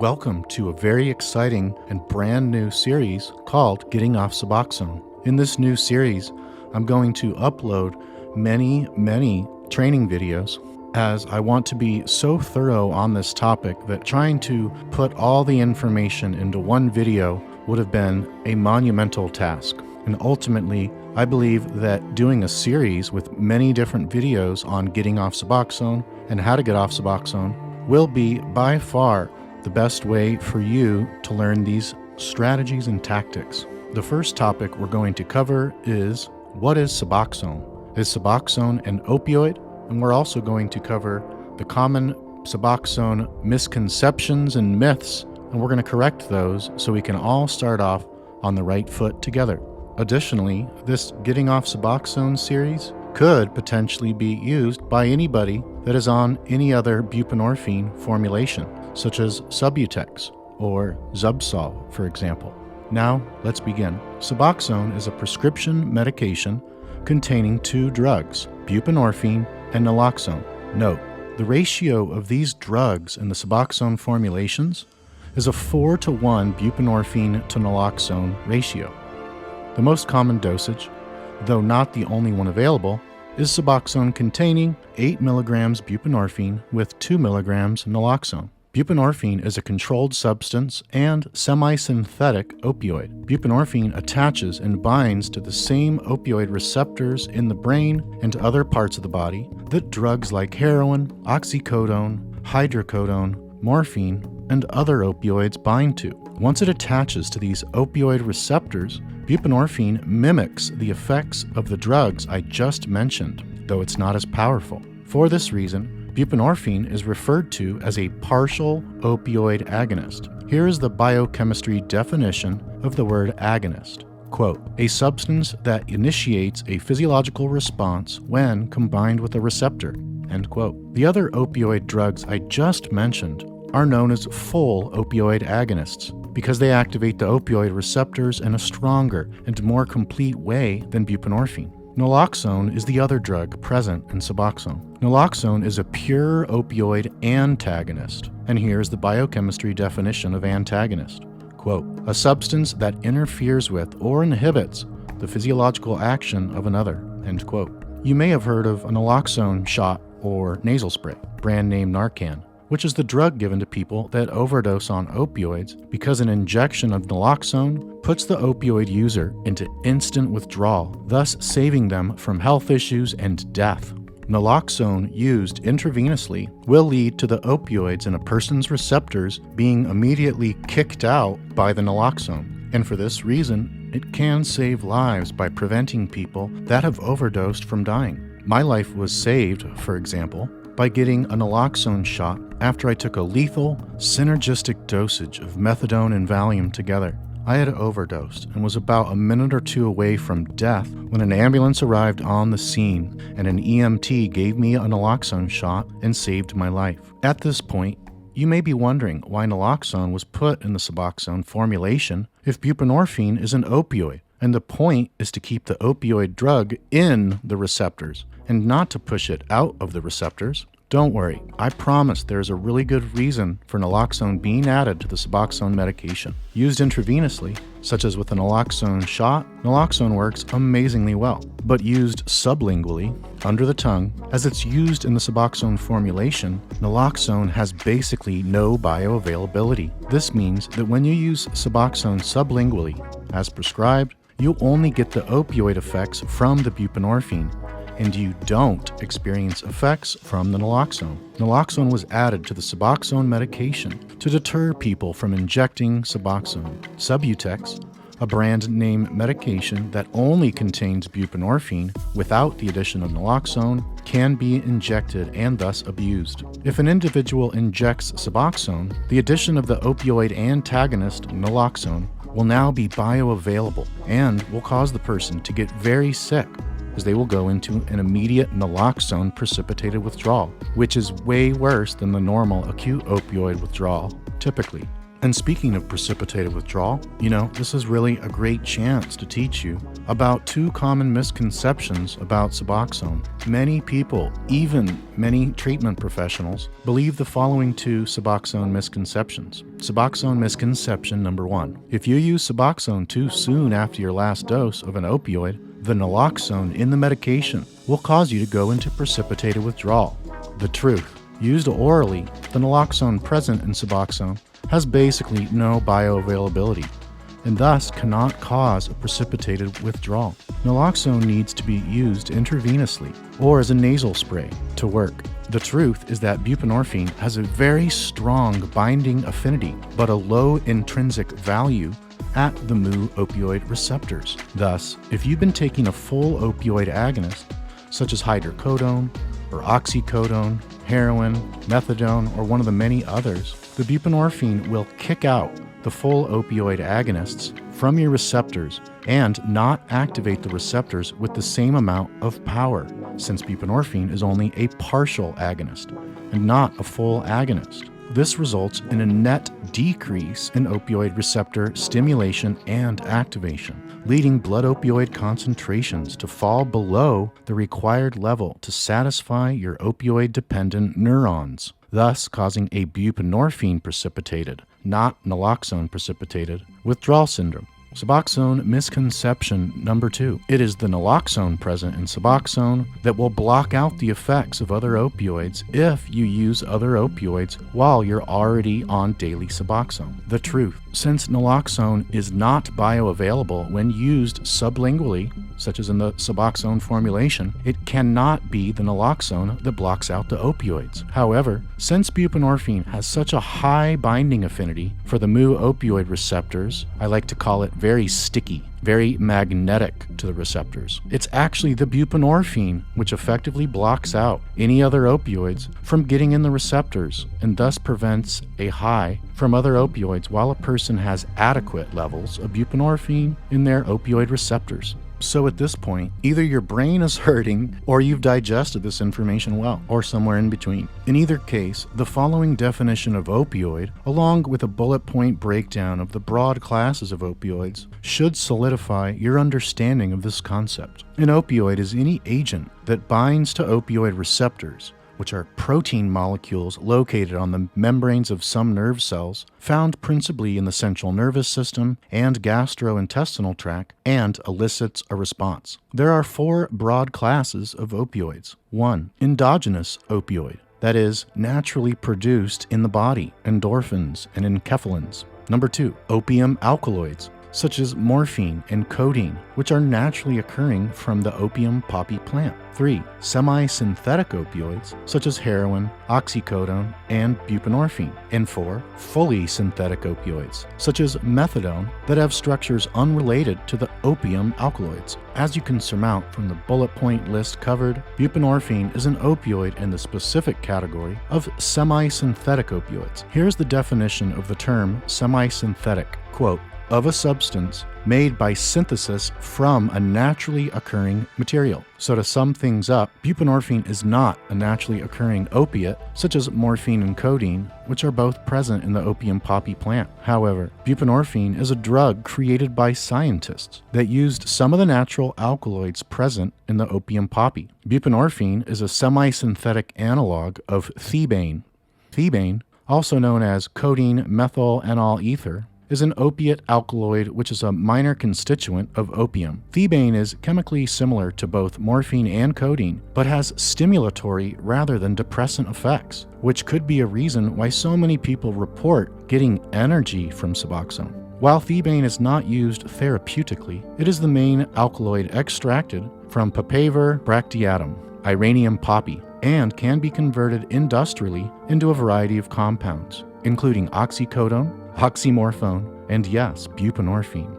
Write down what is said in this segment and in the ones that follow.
Welcome to a very exciting and brand new series called Getting Off Suboxone. In this new series, I'm going to upload many training videos as I want to be so thorough on this topic that trying to put all the information into one video would have been a monumental task. And ultimately, I believe that doing a series with many different videos on getting off Suboxone and how to get off Suboxone will be by far the best way for you to learn these strategies and tactics. The first topic we're going to cover is, what is Suboxone? Is Suboxone an opioid? And we're also going to cover the common Suboxone misconceptions and myths, and we're going to correct those so we can all start off on the right foot together. Additionally, this Getting Off Suboxone series could potentially be used by anybody that is on any other buprenorphine formulation, such as Subutex or Zubsolv, for example. Now, let's begin. Suboxone is a prescription medication containing two drugs, buprenorphine and Naloxone. Note, the ratio of these drugs in the Suboxone formulations is a 4-to-1 buprenorphine to Naloxone ratio. The most common dosage, though not the only one available, is Suboxone containing 8 mg buprenorphine with 2 mg Naloxone. Buprenorphine is a controlled substance and semi-synthetic opioid. Buprenorphine attaches and binds to the same opioid receptors in the brain and other parts of the body that drugs like heroin, oxycodone, hydrocodone, morphine, and other opioids bind to. Once it attaches to these opioid receptors, buprenorphine mimics the effects of the drugs I just mentioned, though it's not as powerful. For this reason, buprenorphine is referred to as a partial opioid agonist. Here is the biochemistry definition of the word agonist. Quote, a substance that initiates a physiological response when combined with a receptor. End quote. The other opioid drugs I just mentioned are known as full opioid agonists because they activate the opioid receptors in a stronger and more complete way than buprenorphine. Naloxone is the other drug present in Suboxone. Naloxone is a pure opioid antagonist, and here's the biochemistry definition of antagonist. Quote, a substance that interferes with or inhibits the physiological action of another. End quote. You may have heard of a naloxone shot or nasal spray, brand name Narcan, which is the drug given to people that overdose on opioids because an injection of naloxone puts the opioid user into instant withdrawal, thus saving them from health issues and death. Naloxone used intravenously will lead to the opioids in a person's receptors being immediately kicked out by the naloxone, and for this reason, it can save lives by preventing people that have overdosed from dying. My life was saved, for example, by getting a naloxone shot after I took a lethal, synergistic dosage of methadone and Valium together. I had overdosed and was about a minute or two away from death when an ambulance arrived on the scene and an EMT gave me a naloxone shot and saved my life. At this point, you may be wondering why naloxone was put in the Suboxone formulation if buprenorphine is an opioid, and the point is to keep the opioid drug in the receptors and not to push it out of the receptors. Don't worry, I promise there's a really good reason for naloxone being added to the Suboxone medication. Used intravenously, such as with a naloxone shot, naloxone works amazingly well. But used sublingually, under the tongue, as it's used in the Suboxone formulation, naloxone has basically no bioavailability. This means that when you use Suboxone sublingually, as prescribed, you'll only get the opioid effects from the buprenorphine, and you don't experience effects from the naloxone. Naloxone was added to the Suboxone medication to deter people from injecting Suboxone. Subutex, a brand name medication that only contains buprenorphine without the addition of naloxone, can be injected and thus abused. If an individual injects Suboxone, the addition of the opioid antagonist naloxone will now be bioavailable and will cause the person to get very sick, as they will go into an immediate naloxone precipitated withdrawal, which is way worse than the normal acute opioid withdrawal, typically. And speaking of precipitated withdrawal, this is really a great chance to teach you about two common misconceptions about Suboxone. Many people, even many treatment professionals, believe the following two Suboxone misconceptions. Suboxone misconception number 1. If you use Suboxone too soon after your last dose of an opioid, the naloxone in the medication will cause you to go into precipitated withdrawal. The truth. Used orally, the naloxone present in Suboxone has basically no bioavailability, and thus cannot cause a precipitated withdrawal. Naloxone needs to be used intravenously or as a nasal spray to work. The truth is that buprenorphine has a very strong binding affinity, but a low intrinsic value at the mu opioid receptors. Thus, if you've been taking a full opioid agonist, such as hydrocodone or oxycodone, heroin, methadone, or one of the many others, the buprenorphine will kick out the full opioid agonists from your receptors and not activate the receptors with the same amount of power, since buprenorphine is only a partial agonist and not a full agonist. This results in a net decrease in opioid receptor stimulation and activation, leading blood opioid concentrations to fall below the required level to satisfy your opioid-dependent neurons, thus causing a buprenorphine-precipitated, not naloxone-precipitated, withdrawal syndrome. Suboxone misconception number 2. It is the naloxone present in Suboxone that will block out the effects of other opioids if you use other opioids while you're already on daily Suboxone. The truth. Since naloxone is not bioavailable when used sublingually, such as in the Suboxone formulation, it cannot be the naloxone that blocks out the opioids. However, since buprenorphine has such a high binding affinity for the mu opioid receptors, I like to call it very sticky, very magnetic to the receptors. It's actually the buprenorphine which effectively blocks out any other opioids from getting in the receptors and thus prevents a high from other opioids while a person has adequate levels of buprenorphine in their opioid receptors. So at this point, either your brain is hurting or you've digested this information well, or somewhere in between. In either case, the following definition of opioid, along with a bullet point breakdown of the broad classes of opioids, should solidify your understanding of this concept. An opioid is any agent that binds to opioid receptors, which are protein molecules located on the membranes of some nerve cells, found principally in the central nervous system and gastrointestinal tract, and elicits a response. There are 4 broad classes of opioids. 1. Endogenous opioid, that is, naturally produced in the body, endorphins and enkephalins. Number 2. Opium alkaloids, such as morphine and codeine, which are naturally occurring from the opium poppy plant. 3. Semi-synthetic opioids, such as heroin, oxycodone, and buprenorphine. And 4. Fully synthetic opioids, such as methadone, that have structures unrelated to the opium alkaloids. As you can surmount from the bullet point list covered, buprenorphine is an opioid in the specific category of semi-synthetic opioids. Here's the definition of the term semi-synthetic. Quote, of a substance made by synthesis from a naturally occurring material. So to sum things up, buprenorphine is not a naturally occurring opiate, such as morphine and codeine, which are both present in the opium poppy plant. However, buprenorphine is a drug created by scientists that used some of the natural alkaloids present in the opium poppy. Buprenorphine is a semi-synthetic analog of thebaine. Thebaine, also known as codeine methyl enol ether, is an opiate alkaloid which is a minor constituent of opium. Thebaine is chemically similar to both morphine and codeine, but has stimulatory rather than depressant effects, which could be a reason why so many people report getting energy from Suboxone. While thebaine is not used therapeutically, it is the main alkaloid extracted from Papaver bracteatum, Iranian poppy, and can be converted industrially into a variety of compounds, including oxycodone, oxymorphone, and yes, buprenorphine.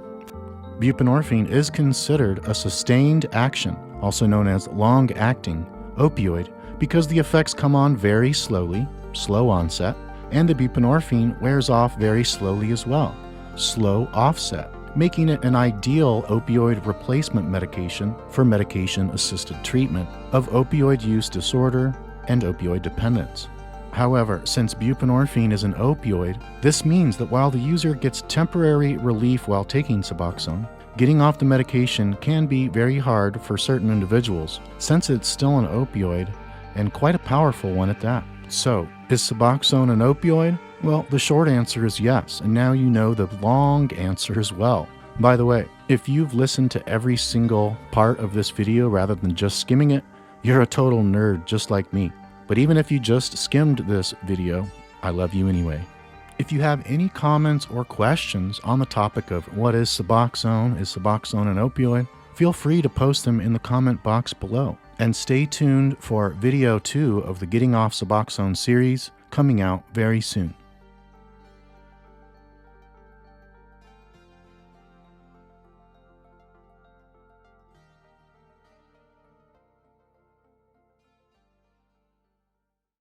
Buprenorphine is considered a sustained action, also known as long-acting, opioid because the effects come on very slowly, slow onset, and the buprenorphine wears off very slowly as well, slow offset, making it an ideal opioid replacement medication for medication-assisted treatment of opioid use disorder and opioid dependence. However, since buprenorphine is an opioid, this means that while the user gets temporary relief while taking Suboxone, getting off the medication can be very hard for certain individuals, since it's still an opioid, and quite a powerful one at that. So, is Suboxone an opioid? Well, the short answer is yes, and now you know the long answer as well. By the way, if you've listened to every single part of this video rather than just skimming it, you're a total nerd just like me. But even if you just skimmed this video, I love you anyway. If you have any comments or questions on the topic of what is Suboxone an opioid, feel free to post them in the comment box below. And stay tuned for video 2 of the Getting Off Suboxone series coming out very soon.